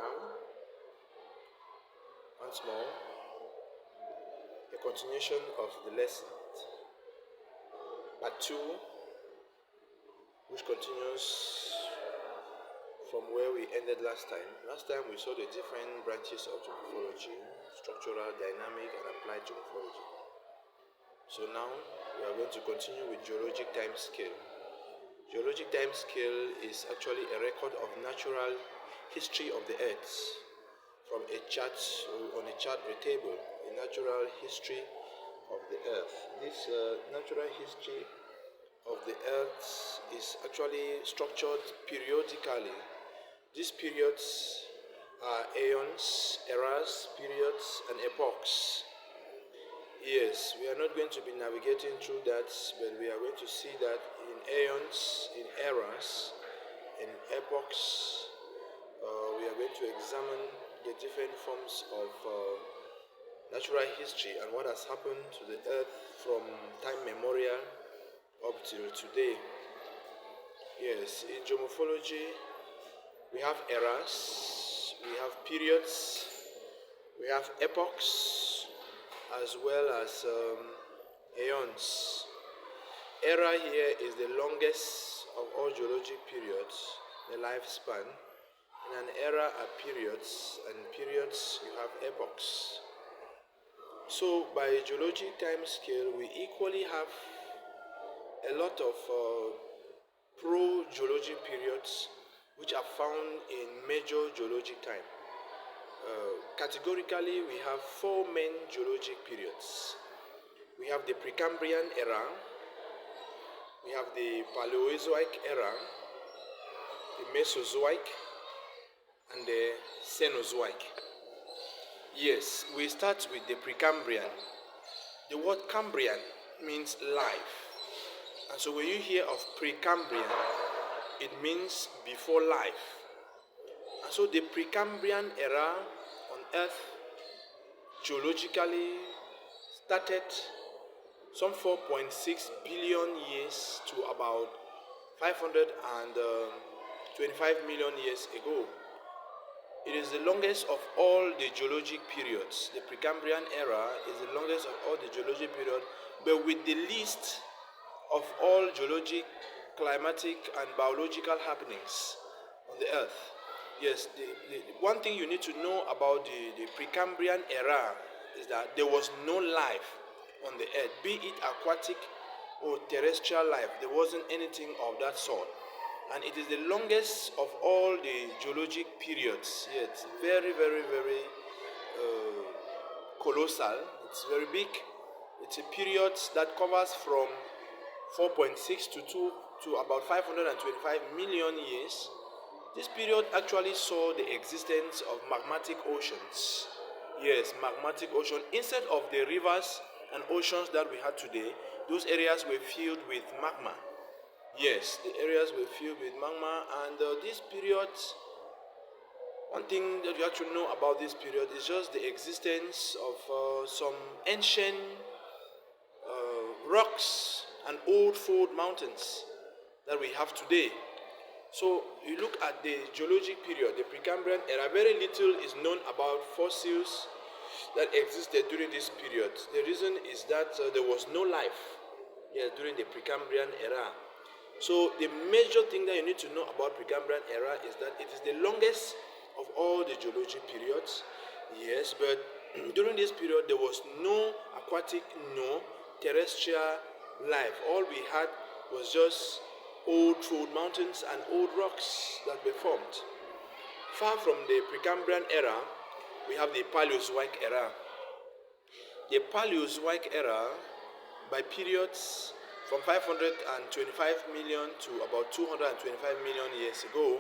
now, once more, a continuation of the lesson, part 2, which continues from where we ended last time. Last time we saw the different branches of geomorphology: structural, dynamic, and applied geomorphology. So now we are going to continue with geologic time scale. Geologic time scale is actually a record of natural history of the earth from a chart, on a chart or a table, a natural history of the earth. This natural history of the earth is actually structured periodically. These periods are aeons, eras, periods, and epochs. Yes, we are not going to be navigating through that, but we are going to see that in aeons, in eras, in epochs, we are going to examine the different forms of natural history and what has happened to the earth from time memorial up till today. Yes, in geomorphology, we have eras, we have periods, we have epochs, as well as aeons. Era here is the longest of all geologic periods, the lifespan. In an era are periods, and periods you have epochs. So by geologic time scale, we equally have a lot of pro-geologic periods which are found in major geologic time. Categorically, we have 4 main geologic periods. We have the Precambrian era, we have the Paleozoic era, the Mesozoic, and the Cenozoic. Yes, we start with the Precambrian. The word Cambrian means life. And so when you hear of Precambrian, it means before life. And so the Precambrian era on Earth geologically started some 4.6 billion years to about 525 million years ago. It is the longest of all the geologic periods. The Precambrian era is the longest of all the geologic periods, but with the least of all geologic, climatic, and biological happenings on the Earth. Yes, the one thing you need to know about the Precambrian era is that there was no life on the Earth, be it aquatic or terrestrial life. There wasn't anything of that sort. And it is the longest of all the geologic periods. Yeah, it's very, very, very colossal. It's very big. It's a period that covers from 4.6 to about 525 million years. This period actually saw the existence of magmatic oceans. Yes, magmatic ocean. Instead of the rivers and oceans that we have today, those areas were filled with magma. Yes, the areas were filled with magma, and this period, one thing that you have to know about this period is just the existence of some ancient rocks and old fold mountains that we have today. So you look at the geologic period, the Precambrian era, very little is known about fossils that existed during this period. The reason is that there was no life during the Precambrian era. So the major thing that you need to know about Precambrian era is that it is the longest of all the geologic periods. Yes, but during this period there was no aquatic, no terrestrial life. All we had was just old fold mountains and old rocks that were formed. Far from the Precambrian era, we have the Paleozoic era. The Paleozoic era, by periods from 525 million to about 225 million years ago,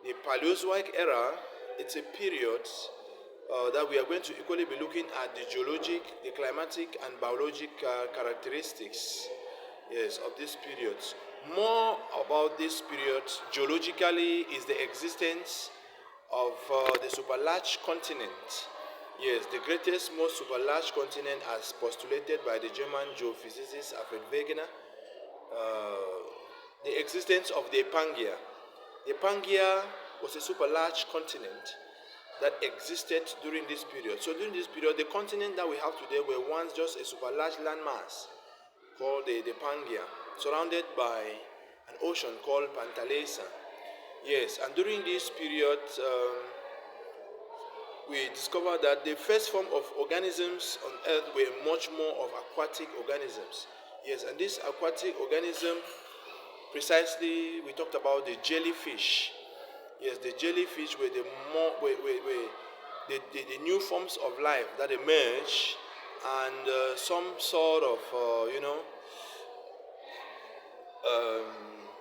the Paleozoic era, it's a period that we are going to equally be looking at the geologic, the climatic, and biological characteristics, yes, of this period. More about this period geologically is the existence of the superlarge continent. Yes, the greatest, most superlarge continent as postulated by the German geophysicist Alfred Wegener. The existence of the Pangaea. The Pangaea was a super large continent that existed during this period. So during this period, the continent that we have today were once just a super large landmass called the Pangaea, surrounded by an ocean called Pantalesa. Yes, and during this period, we discovered that the first form of organisms on Earth were much more of aquatic organisms. Yes, and this aquatic organism, precisely, we talked about the jellyfish. Yes, the jellyfish were the more the new forms of life that emerge, and some sort of